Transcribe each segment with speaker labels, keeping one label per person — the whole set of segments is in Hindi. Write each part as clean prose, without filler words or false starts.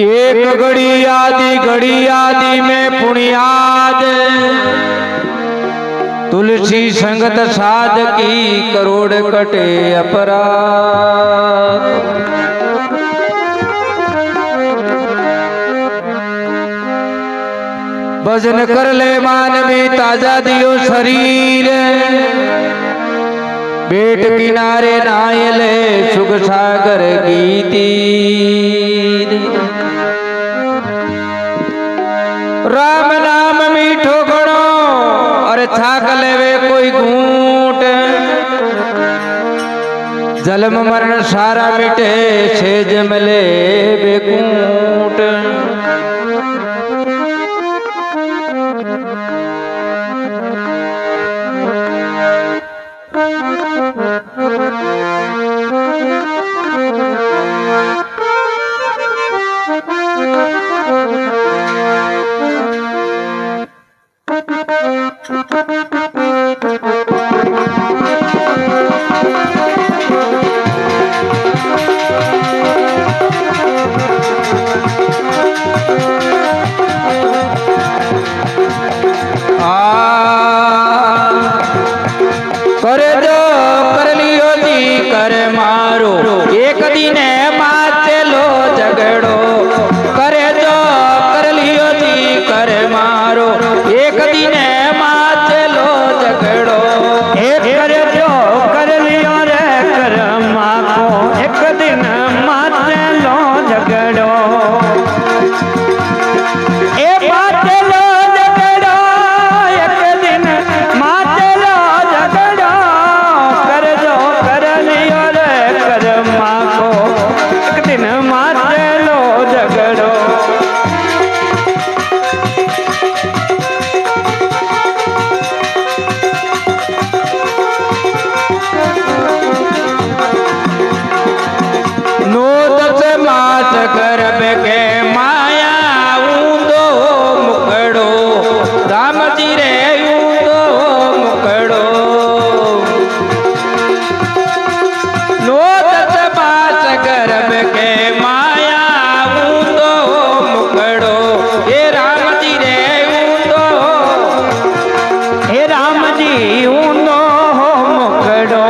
Speaker 1: एक घड़ी आदि में पुण्याद तुलसी संगत साध की करोड़ कटे अपराध। भजन कर ले मानवी ताजा दियो शरीर, बेट किनारे नाय ले सुख सागर की तीर। राम नाम मीठो घणो और थाक लेवे कोई घूंट, जन्म मरण सारा मिटे सेज मिले बेकूट। करे जो कर लियो जी कर मारो, एक दिन माचेलो झगड़ो। करे जो कर लियो जी कर मारो, एक दिन माचेलो झगड़ो।
Speaker 2: एक करे जो कर लियो रे कर माको, एक दिन माचेलो झगड़ो। ए माचेलो झगड़ो, एक दिन माचेलो झगड़ो। कर जो कर लियो रे कर माको, एक दिन माचेलो झगड़ो।
Speaker 1: नोदस मास गर्भ के माया ऊंदो मुकड़ो, राम जी रे ऊंदो मुकड़ो। नोदस मास गर्भ के माया ऊंदो मुकड़ो, हे राम जी रे ऊंदो।
Speaker 2: हे राम जी ऊंदो मुकड़ो।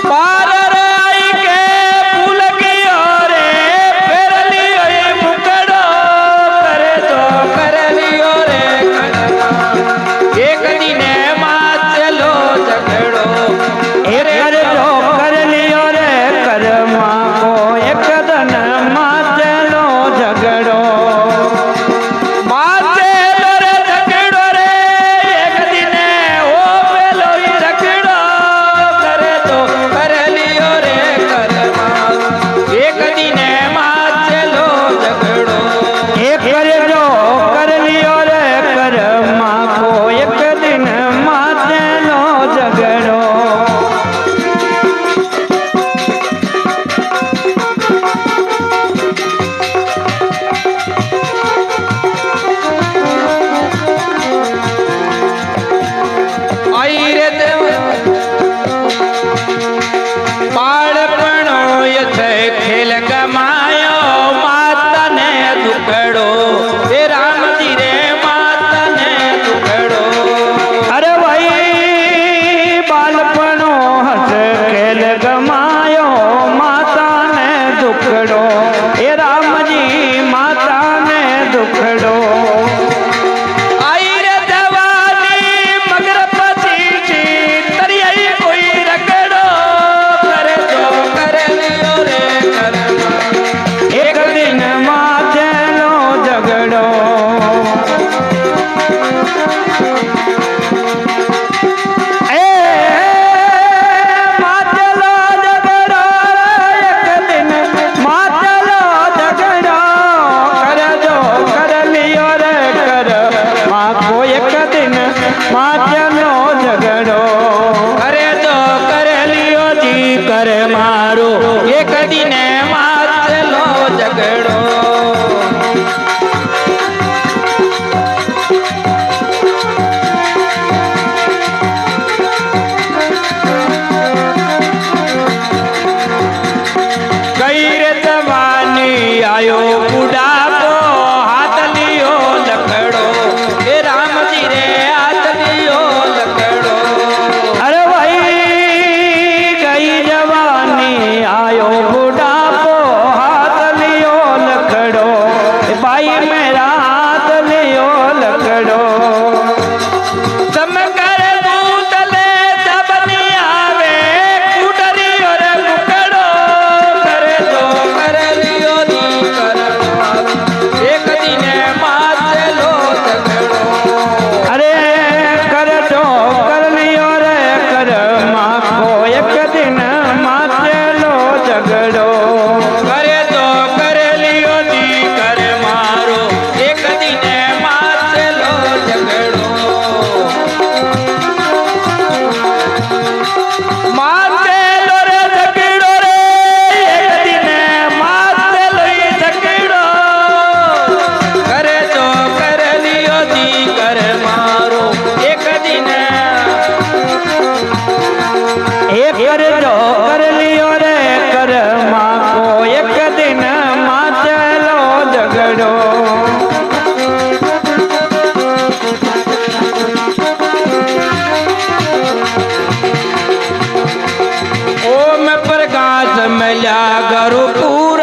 Speaker 1: पार आई के फूल की ओरे फेर लियो ये मुकड़ो। करे तो कर लियो रे एक दिन माचलो झगड़ो।
Speaker 2: एक कर जो कर लियो रे कर माको, एक दिन माचलो झगड़ो।
Speaker 1: माचलो रे झगड़ो रे एक दिन ओ पेलो ही झगड़ो। करे तो कर लियो रे कर एक दिन माचलो झगड़ो।
Speaker 2: एक कर जो कर लियो रे कर माको, एक दिन माचलो झगड़ो।
Speaker 1: आई रे देव बाळपणो ये छे खेल गमायो, माता ने दुखड़ो। हे राम जी रे माता ने दुखड़ो।
Speaker 2: अरे भाई बालपणो हस खेल गमायो, माता ने दुखड़ो। हे राम जी माता ने दुखड़ो।
Speaker 1: आई रे जवानी मगर पछी छी तरियाई कोई रगड़ो। करे तो
Speaker 2: जो कर लियो रे कर्मा को एक दिन माचलो झगड़ो
Speaker 1: ओम प्रकाश मिला गुरु